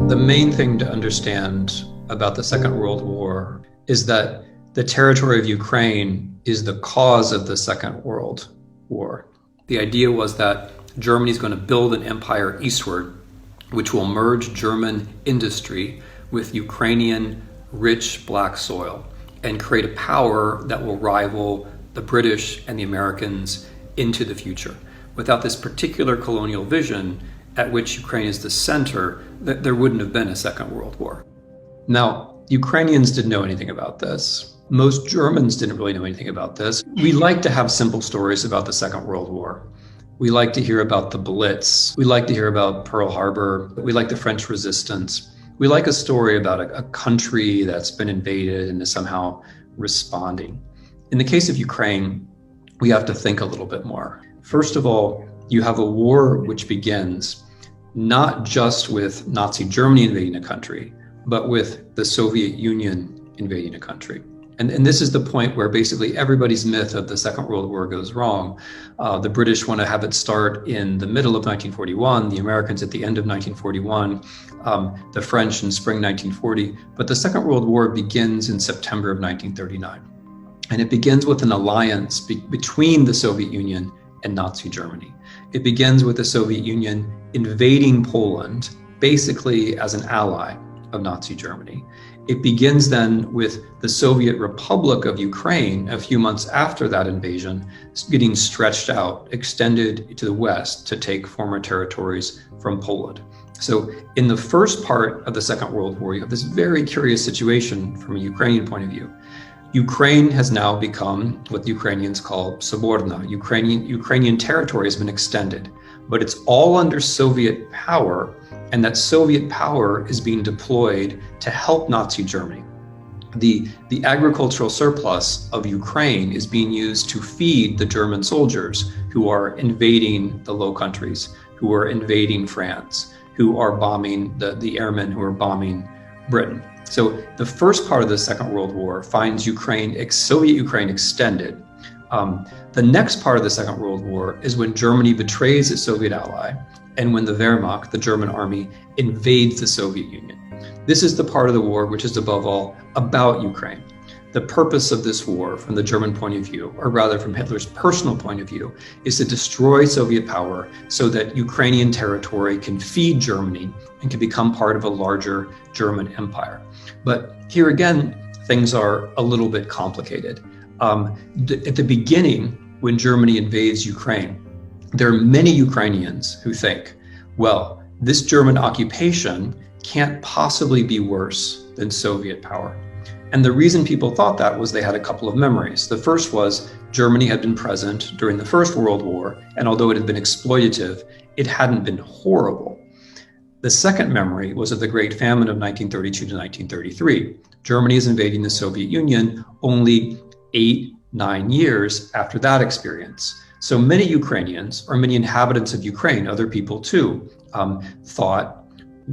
The main thing to understand about the Second World War is that the territory of Ukraine is the cause of the Second World War. The idea was that Germany is going to build an empire eastward, which will merge German industry with Ukrainian rich black soil and create a power that will rival the British and the Americans into the future. Without this particular colonial vision, at which Ukraine is the center, there wouldn't have been a Second World War. Now, Ukrainians didn't know anything about this. Most Germans didn't really know anything about this. We like to have simple stories about the Second World War. We like to hear about the Blitz. We like to hear about Pearl Harbor. We like the French Resistance. We like a story about a country that's been invaded and is somehow responding. In the case of Ukraine, we have to think a little bit more. First of all, you have a war which begins not just with Nazi Germany invading a country, but with the Soviet Union invading a country. And this is the point where basically everybody's myth of the Second World War goes wrong. The British want to have it start in the middle of 1941, the Americans at the end of 1941, the French in spring 1940. But the Second World War begins in September of 1939. And it begins with an alliance between the Soviet Union and Nazi Germany. It begins with the Soviet Union invading Poland, basically as an ally of Nazi Germany. It begins then with the Soviet Republic of Ukraine, a few months after that invasion, getting stretched out, extended to the west to take former territories from Poland. So in the first part of the Second World War, you have this very curious situation from a Ukrainian point of view. Ukraine has now become what the Ukrainians call suborna. Ukrainian territory has been extended, but it's all under Soviet power, and that Soviet power is being deployed to help Nazi Germany. The agricultural surplus of Ukraine is being used to feed the German soldiers who are invading the Low Countries, who are invading France, who are bombing the airmen who are bombing Britain. So the first part of the Second World War finds Soviet Ukraine extended. The next part of the Second World War is when Germany betrays its Soviet ally and when the Wehrmacht, the German army, invades the Soviet Union. This is the part of the war which is above all about Ukraine. The purpose of this war from the German point of view, or rather from Hitler's personal point of view, is to destroy Soviet power so that Ukrainian territory can feed Germany and can become part of a larger German empire. But here again, things are a little bit complicated. At the beginning, when Germany invades Ukraine, there are many Ukrainians who think, well, this German occupation can't possibly be worse than Soviet power. And the reason people thought that was they had a couple of memories. The first was Germany had been present during the First World War, and although it had been exploitative, it hadn't been horrible. The second memory was of the Great Famine of 1932 to 1933. Germany is invading the Soviet Union only 8-9 years after that experience. So many Ukrainians, or many inhabitants of Ukraine, other people too, thought,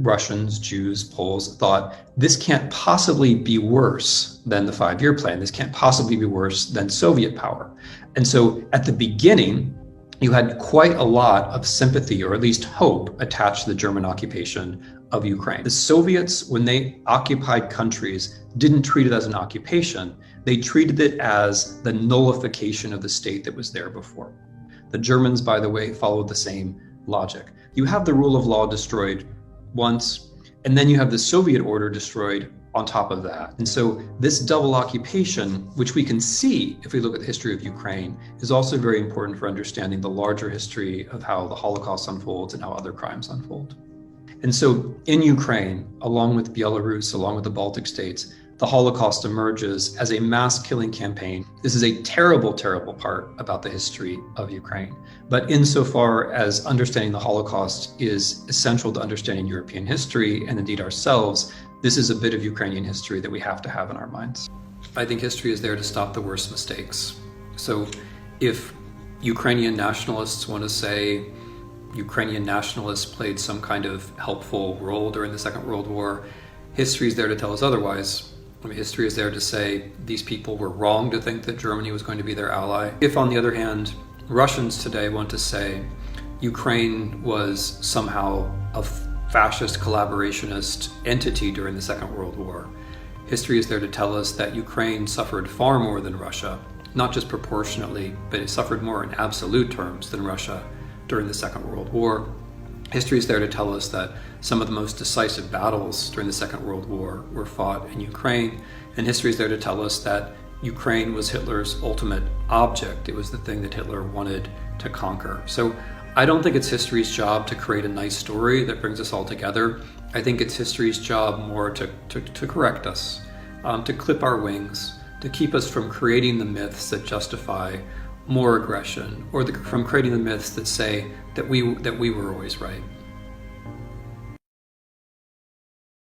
Russians, Jews, Poles, thought this can't possibly be worse than the 5-year plan. This can't possibly be worse than Soviet power. And so at the beginning, you had quite a lot of sympathy, or at least hope, attached to the German occupation of Ukraine. The Soviets, when they occupied countries, didn't treat it as an occupation. They treated it as the nullification of the state that was there before. The Germans, by the way, followed the same logic. You have the rule of law destroyed once, and then you have the Soviet order destroyed on top of that. And so this double occupation, which we can see if we look at the history of Ukraine, is also very important for understanding the larger history of how the Holocaust unfolds and how other crimes unfold. And so in Ukraine, along with Belarus, along with the Baltic states, the Holocaust emerges as a mass killing campaign. This is a terrible, terrible part about the history of Ukraine. But insofar as understanding the Holocaust is essential to understanding European history and indeed ourselves, this is a bit of Ukrainian history that we have to have in our minds. I think history is there to stop the worst mistakes. So if Ukrainian nationalists want to say Ukrainian nationalists played some kind of helpful role during the Second World War, history is there to tell us otherwise. History is there to say these people were wrong to think that Germany was going to be their ally. If, on the other hand, Russians today want to say Ukraine was somehow a fascist collaborationist entity during the Second World War. History is there to tell us that Ukraine suffered far more than Russia, not just proportionately, but it suffered more in absolute terms than Russia during the Second World War. History is there to tell us that some of the most decisive battles during the Second World War were fought in Ukraine, and history is there to tell us that Ukraine was Hitler's ultimate object. It was the thing that Hitler wanted to conquer. So I don't think it's history's job to create a nice story that brings us all together. I think it's history's job more to correct us, to clip our wings, to keep us from creating the myths that justify more aggression, or from creating the myths that say that we were always right.